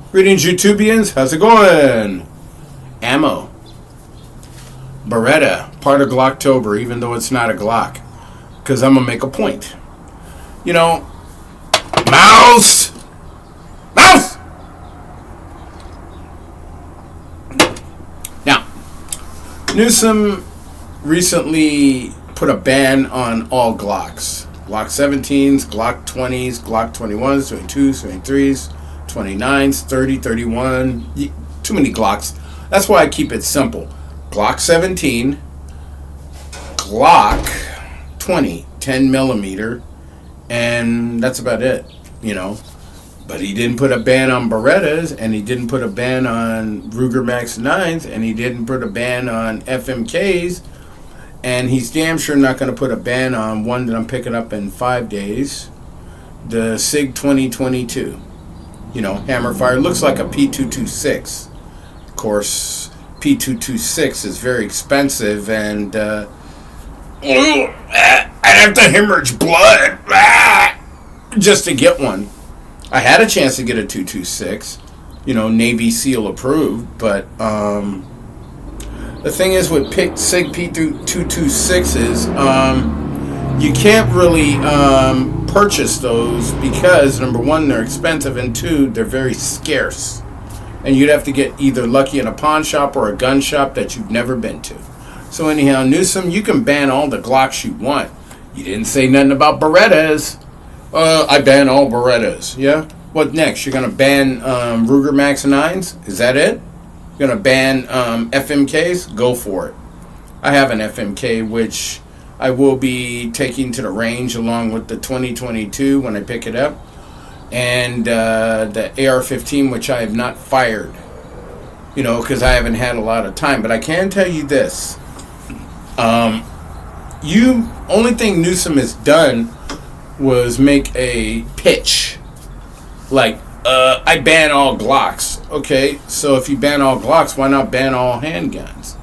Greetings, YouTubians. How's it going? Ammo. Beretta. Part of Glocktober, even though it's not a Glock. Because I'm going to make a point. You know, mouse! Mouse! Now, Newsom recently put a ban on all Glocks. Glock 17s, Glock 20s, Glock 21s, 22s, 23s, 29s, 30, 31. Too many Glocks. That's why I keep it simple. Glock 17, Glock 20, 10 millimeter, and that's about it, you know. But he didn't put a ban on Berettas, and he didn't put a ban on Ruger Max 9s, and he didn't put a ban on FMKs, and he's damn sure not going to put a ban on one that I'm picking up in 5 days, the SIG 2022. You know, hammer fire. Looks like a P226. Of course, P226 is very expensive, and I'd have to hemorrhage blood just to get one. I had a chance to get a 226, you know, Navy SEAL approved, but the thing is with SIG P226s, you can't really purchase those because, number one, they're expensive, and two, they're very scarce. And you'd have to get either lucky in a pawn shop or a gun shop that you've never been to. So anyhow, Newsom, you can ban all the Glocks you want. You didn't say nothing about Berettas. I ban all Berettas. Yeah? What next? You're going to ban Ruger Max 9s? Is that it? You're going to ban FMKs? Go for it. I have an FMK, which I will be taking to the range along with the 2022 when I pick it up. And the AR-15, which I have not fired. You know, because I haven't had a lot of time. But I can tell you this. Only thing Newsom has done was make a pitch. Like, I ban all Glocks. Okay, so if you ban all Glocks, why not ban all handguns?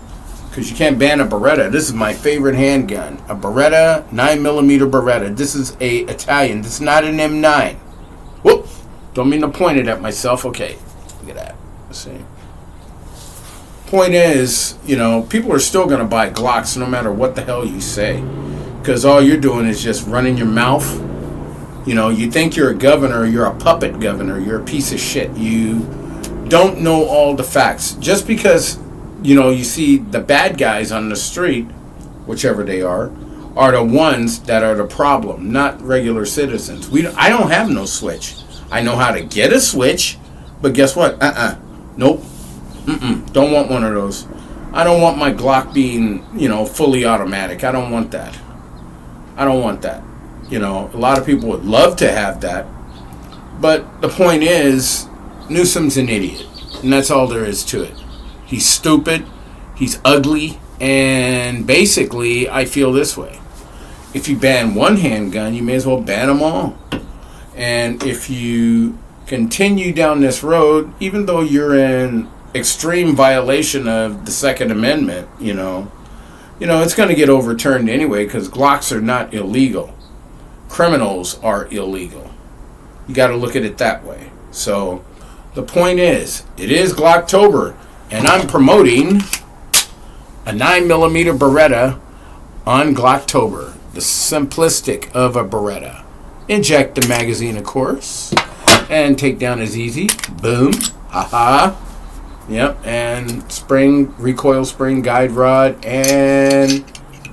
Because you can't ban a Beretta. This is my favorite handgun. A Beretta, 9mm Beretta. This is a Italian. This is not an M9. Whoop! Don't mean to point it at myself. Okay, look at that. Let's see. Point is, you know, people are still going to buy Glocks no matter what the hell you say. Because all you're doing is just running your mouth. You know, you think you're a governor, you're a puppet governor, you're a piece of shit. You don't know all the facts. Just because, you know, you see the bad guys on the street, whichever they are the ones that are the problem, not regular citizens. I don't have no switch. I know how to get a switch, but guess what? Nope. Don't want one of those. I don't want my Glock being, you know, fully automatic. I don't want that. I don't want that. You know, a lot of people would love to have that. But the point is, Newsom's an idiot. And that's all there is to it. He's stupid. He's ugly. And basically, I feel this way. If you ban one handgun, you may as well ban them all. And if you continue down this road, even though you're in extreme violation of the Second Amendment, you know, it's going to get overturned anyway because Glocks are not illegal. Criminals are illegal. You got to look at it that way. So the point is, it is Glocktober, and I'm promoting a 9mm Beretta on Glocktober, the simplistic of a Beretta. Inject the magazine, of course, and takedown is easy. Boom, haha. Yep, and spring, recoil spring, guide rod, and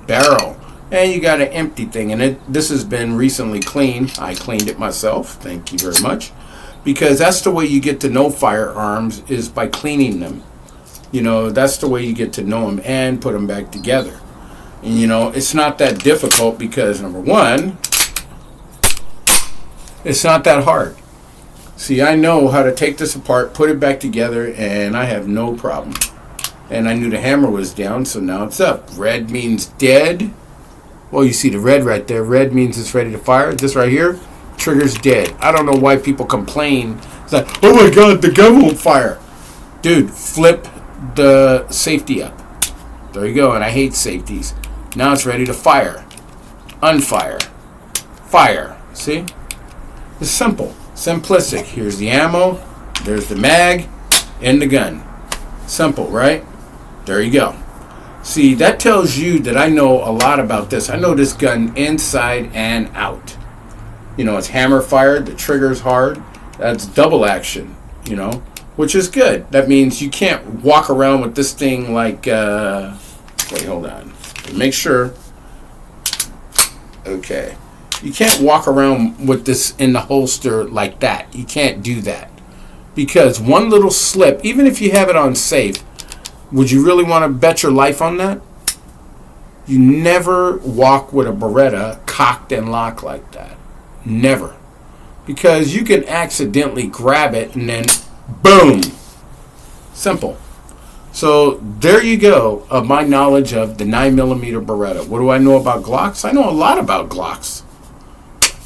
barrel. And you got an empty thing, and this has been recently cleaned. I cleaned it myself, thank you very much. Because that's the way you get to know firearms, is by cleaning them. You know, that's the way you get to know them and put them back together. And, you know, it's not that difficult because, number one, it's not that hard. See, I know how to take this apart, put it back together, and I have no problem. And I knew the hammer was down, so now it's up. Red means dead. Well, you see the red right there. Red means it's ready to fire. This right here, trigger's dead. I don't know why people complain. It's like, oh my God, the gun won't fire. Dude, flip the safety up. There you go, and I hate safeties. Now it's ready to fire. Unfire. Fire. See? It's simple. Simplistic. Here's the ammo. There's the mag and the gun. Simple, right? There you go. See, that tells you that I know a lot about this. I know this gun inside and out. You know, it's hammer fired. The trigger's hard. That's double action, you know, which is good. That means you can't walk around with this thing like, wait, hold on. Make sure. Okay. You can't walk around with this in the holster like that. You can't do that. Because one little slip, even if you have it on safe, would you really want to bet your life on that? You never walk with a Beretta cocked and locked like that. Never. Because you can accidentally grab it and then boom. Simple. So there you go of my knowledge of the 9mm Beretta. What do I know about Glocks? I know a lot about Glocks.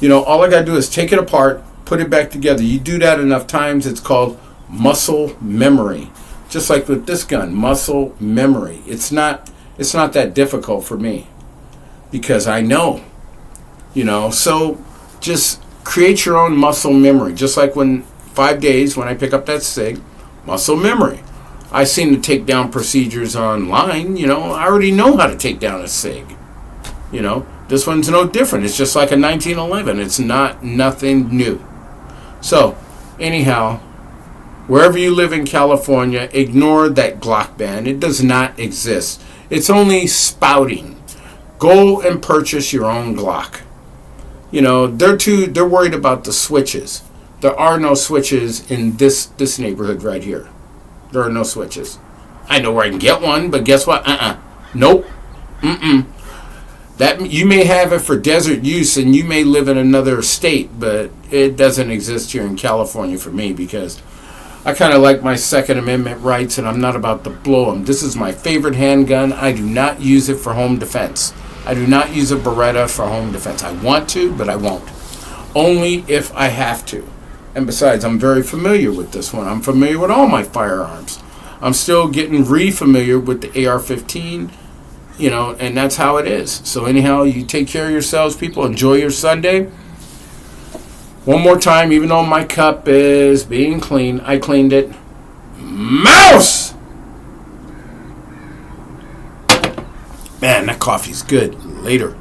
You know, all I got to do is take it apart, put it back together. You do that enough times, it's called muscle memory. Just like with this gun, muscle memory. It's not that difficult for me because I know, you know. So just create your own muscle memory. Just like when 5 days when I pick up that SIG, muscle memory. I seen the takedown procedures online. You know, I already know how to take down a SIG. You know, this one's no different. It's just like a 1911. It's nothing new. So anyhow, wherever you live in California, ignore that Glock ban. It does not exist. It's only spouting. Go and purchase your own Glock. You know, they're worried about the switches. There are no switches in this neighborhood right here. There are no switches. I know where I can get one, but guess what? Nope. That you may have it for desert use and you may live in another state, but it doesn't exist here in California for me because I kind of like my Second Amendment rights and I'm not about to blow them. This is my favorite handgun. I do not use it for home defense. I do not use a Beretta for home defense. I want to, but I won't. Only if I have to. And besides, I'm very familiar with this one. I'm familiar with all my firearms. I'm still getting re-familiar with the AR-15, you know, and that's how it is. So anyhow, you take care of yourselves, people. Enjoy your Sunday. One more time, even though my cup is being clean, I cleaned it. Mouse! Man, that coffee's good. Later.